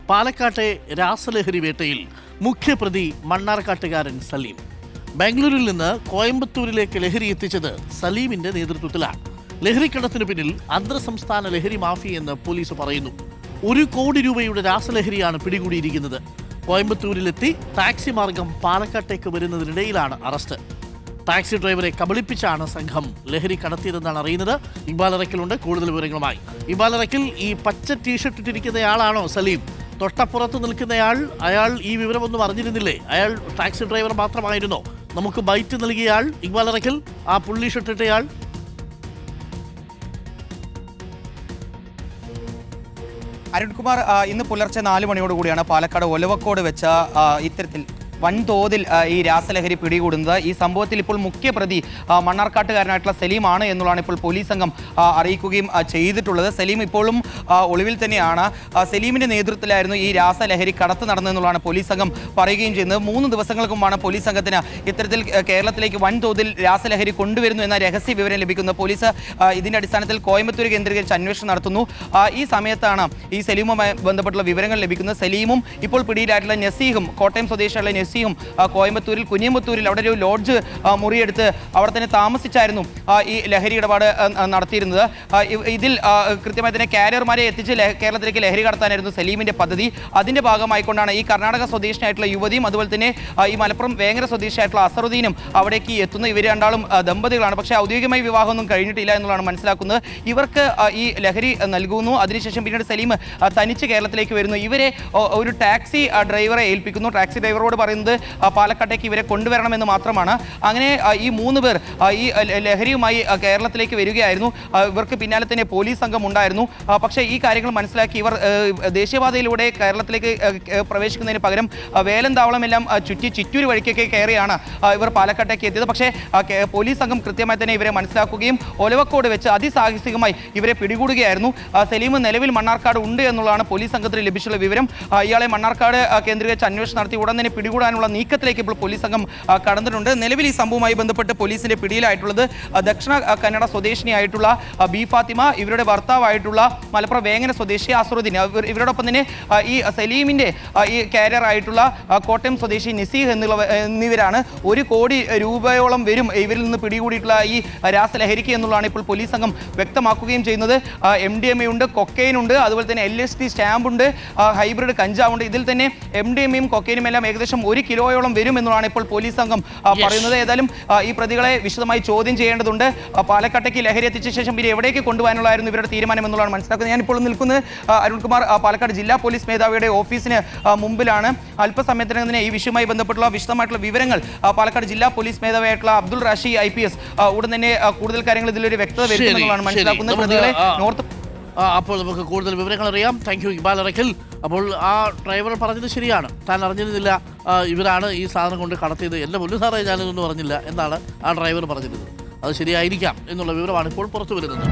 പാലക്കാട്ടെ രാസലഹരി വേട്ടയിൽ മുഖ്യപ്രതി മണ്ണാർക്കാട്ടുകാരൻ സലീം. ബാംഗ്ലൂരിൽ നിന്ന് കോയമ്പത്തൂരിലേക്ക് ലഹരി എത്തിച്ചത് സലീമിന്റെ നേതൃത്വത്തിലാണ്. ലഹരിക്കടത്തിനു പിന്നിൽ അന്തർസംസ്ഥാന ലഹരി മാഫിയെന്ന് പോലീസ് പറയുന്നു. 1 കോടി രൂപയുടെ രാസലഹരിയാണ് പിടികൂടിയിരിക്കുന്നത്. കോയമ്പത്തൂരിലെത്തി ടാക്സി മാർഗം പാലക്കാട്ടേക്ക് വരുന്നതിനിടയിലാണ് അറസ്റ്റ്. ടാക്സി ഡ്രൈവറെ കബളിപ്പിച്ചാണ് സംഘം ലഹരി കടത്തിയതെന്നാണ് അറിയുന്നത്. ഇക്ബാൽ അറക്കലുണ്ട് കൂടുതൽ വിവരങ്ങളുമായി. ഇക്ബാൽ അറക്കൽ, ഈ പച്ച ടീഷർട്ട് ഇട്ടിരിക്കുന്നയാളാണോ സലീം? തൊട്ടപ്പുറത്ത് നിൽക്കുന്നയാൾ, അയാൾ ഈ വിവരമൊന്നും അറിഞ്ഞിരുന്നില്ലേ? അയാൾ ടാക്സി ഡ്രൈവർ മാത്രമായിരുന്നോ? നമുക്ക് ബൈറ്റ് നൽകിയയാൾ ഇക്ബാൽ അറക്കൽ, ആ പുള്ളി ഷർട്ടിട്ടയാൾ? അരുൺകുമാർ, ഇന്ന് പുലർച്ചെ 4 മണിയോടുകൂടിയാണ് പാലക്കാട് ഒലവക്കോട് വെച്ച ഇത്തരത്തിൽ വൻതോതിൽ ഈ രാസലഹരി പിടികൂടുന്നത്. ഈ സംഭവത്തിൽ ഇപ്പോൾ മുഖ്യപ്രതി മണ്ണാർക്കാട്ടുകാരനായിട്ടുള്ള സലീമാണ് എന്നുള്ളതാണ് ഇപ്പോൾ പോലീസ് സംഘം അറിയിക്കുകയും ചെയ്തിട്ടുള്ളത്. സലീം ഇപ്പോഴും ഒളിവിൽ തന്നെയാണ്. സലീമിന്റെ നേതൃത്വത്തിലായിരുന്നു ഈ രാസലഹരി കടത്ത് നടന്നതെന്നുള്ളതാണ് പോലീസ് സംഘം പറയുകയും ചെയ്യുന്നത്. 3 ദിവസങ്ങൾക്ക് മുമ്പാണ് പോലീസ് സംഘത്തിന് ഇത്തരത്തിൽ കേരളത്തിലേക്ക് വൻതോതിൽ രാസലഹരി കൊണ്ടുവരുന്നു എന്ന രഹസ്യ വിവരം ലഭിക്കുന്നത്. പോലീസ് ഇതിന്റെ അടിസ്ഥാനത്തിൽ കോയമ്പത്തൂർ കേന്ദ്രീകരിച്ച് അന്വേഷണം നടത്തുന്നു. ഈ സമയത്താണ് ഈ സലീമുമായി ബന്ധപ്പെട്ടുള്ള വിവരങ്ങൾ ലഭിക്കുന്നത്. സലീമും ഇപ്പോൾ പിടിയിലായിട്ടുള്ള നസീഹും, കോട്ടയം സ്വദേശിയുള്ള നസീഹും കോയമ്പത്തൂരിൽ കുനിയമ്പത്തൂരിൽ അവിടെ ഒരു ലോഡ്ജ് മുറിയെടുത്ത് അവിടെ തന്നെ താമസിച്ചായിരുന്നു ഈ ലഹരി ഇടപാട് നടത്തിയിരുന്നത്. ഇതിൽ കൃത്യമായി തന്നെ കാരിയർമാരെ എത്തിച്ച് കേരളത്തിലേക്ക് ലഹരി കടത്താനായിരുന്നു സലീമിന്റെ പദ്ധതി. അതിന്റെ ഭാഗമായിക്കൊണ്ടാണ് ഈ കർണാടക സ്വദേശിയായിട്ടുള്ള യുവതിയും അതുപോലെ തന്നെ ഈ മലപ്പുറം വേങ്ങര സ്വദേശിയായിട്ടുള്ള അസറുദ്ദീനും അവിടേക്ക് എത്തുന്നത്. ഇവർ രണ്ടാളും ദമ്പതികളാണ്. പക്ഷേ ഔദ്യോഗികമായി വിവാഹമൊന്നും കഴിഞ്ഞിട്ടില്ല എന്നുള്ളതാണ് മനസ്സിലാക്കുന്നത്. ഇവർക്ക് ഈ ലഹരി നൽകുന്നു. അതിനുശേഷം പിന്നീട് സലീം തനിച്ച് കേരളത്തിലേക്ക് വരുന്നു. ഇവരെ ഒരു ടാക്സി ഡ്രൈവറെ ഏൽപ്പിക്കുന്നു. ടാക്സി ഡ്രൈവറോട് പറയുന്നത് പാലക്കാട്ടേക്ക് ഇവരെ കൊണ്ടുവരണമെന്ന് മാത്രമാണ്. അങ്ങനെ ഈ 3 പേർ ഈ ലഹരിയുമായി കേരളത്തിലേക്ക് വരികയായിരുന്നു. ഇവർക്ക് പിന്നാലെ തന്നെ പോലീസ് സംഘം ഉണ്ടായിരുന്നു. പക്ഷേ ഈ കാര്യങ്ങൾ മനസ്സിലാക്കി ഇവർ ദേശീയപാതയിലൂടെ കേരളത്തിലേക്ക് പ്രവേശിക്കുന്നതിന് പകരം വേലന്താവളമെല്ലാം ചുറ്റി ചിറ്റൂർ വഴിക്കൊക്കെ കയറിയാണ് ഇവർ പാലക്കാട്ടേക്ക് എത്തിയത്. പക്ഷേ പോലീസ് സംഘം കൃത്യമായി തന്നെ ഇവരെ മനസ്സിലാക്കുകയും ഒലവക്കോട് വെച്ച് അതിസാഹസികമായി ഇവരെ പിടികൂടുകയായിരുന്നു. സലീം നിലവിൽ മണ്ണാർക്കാട് ഉണ്ട് എന്നുള്ളതാണ് പോലീസ് സംഘത്തിന് ലഭിച്ചുള്ള വിവരം. ഇയാളെ മണ്ണാർക്കാട് കേന്ദ്രീകരിച്ച് അന്വേഷണം നടത്തി ഉടൻ തന്നെ പിടികൂടാനുള്ള നീക്കത്തിലേക്ക് ഇപ്പോൾ പോലീസ് സംഘം കടന്നിട്ടുണ്ട്. നിലവിൽ ഈ സംഭവവുമായി ബന്ധപ്പെട്ട് പോലീസിന്റെ പിടിയിലായിട്ടുള്ളത് ദക്ഷിണ കന്നഡ സ്വദേശിനിയായിട്ടുള്ള ബി ഫാത്തിമ, ഇവരുടെ ഭർത്താവായിട്ടുള്ള മലപ്പുറം വേങ്ങര സ്വദേശി അസറുദ്ദീൻ, ഇവരോടൊപ്പം തന്നെ ഈ സലീമിന്റെ ഈ കാരിയർ ആയിട്ടുള്ള കോട്ടയം സ്വദേശി നസീഹ് എന്നിവരാണ്. 1 കോടി രൂപയോളം വരും ഇവരിൽ നിന്ന് പിടികൂടിയിട്ടുള്ള ഈ രാസലഹരിക്ക് എന്നുള്ളതാണ് ഇപ്പോൾ പോലീസ് സംഘം വ്യക്തമാക്കുകയും ചെയ്യുന്നത്. MDMA ഉണ്ട്, കൊക്കൈൻ ഉണ്ട്, അതുപോലെ തന്നെ LSD സ്റ്റാമ്പ് ഉണ്ട്, ഹൈബ്രിഡ് കഞ്ചാവുണ്ട്. ഇതിൽ തന്നെ MDMA യും കൊക്കൈനും എല്ലാം ഏകദേശം 1 കിലോയോളം വരും എന്നുള്ളതാണ് ഇപ്പോൾ പോലീസ് സംഘം പറയുന്നത്. ഏതായാലും ഈ പ്രതികളെ വിശദമായി ചോദ്യം ചെയ്യേണ്ടതുണ്ട്. പാലക്കാട്ടേക്ക് ലഹരി എത്തിച്ച ശേഷം പിന്നെ എവിടേക്ക് കൊണ്ടുപോകാനുള്ളതായിരുന്നു ഇവരുടെ തീരുമാനം എന്നുള്ളതാണ് മനസ്സിലാക്കുന്നത്. ഞാനിപ്പോൾ നിൽക്കുന്നത് അരുൺകുമാർ പാലക്കാട് ജില്ലാ പോലീസ് മേധാവിയുടെ ഓഫീസിന് മുമ്പിലാണ്. അല്പസമയത്തിനകം തന്നെ ഈ വിഷയവുമായി ബന്ധപ്പെട്ടുള്ള വിശദമായിട്ടുള്ള വിവരങ്ങൾ പാലക്കാട് ജില്ലാ പോലീസ് മേധാവിയായിട്ടുള്ള അബ്ദുൾ റാഷി IPS ഉടൻ തന്നെ കൂടുതൽ കാര്യങ്ങൾ ഇതിലൊരു വ്യക്തത വരുത്തുമെന്നുള്ളതാണ് മനസ്സിലാക്കുന്നത്. പ്രതികളെ അപ്പോൾ നമുക്ക് കൂടുതൽ വിവരങ്ങൾ അറിയാം. Thank you Iqbal Arakkal. അപ്പോൾ ആ ഡ്രൈവർ പറഞ്ഞത് ശരിയാണ്, താൻ അറിഞ്ഞിരുന്നില്ല ഇവരാണ് ഈ സാധനം കൊണ്ട് കടത്തിയത്. എൻ്റെ മുന്നു സാറേ ഞാനിതൊന്നും പറഞ്ഞില്ല എന്നാണ് ആ ഡ്രൈവർ പറഞ്ഞിരുന്നത്. അത് ശരിയായിരിക്കാം എന്നുള്ള വിവരമാണ് ഇപ്പോൾ പുറത്തു വരുന്നത്.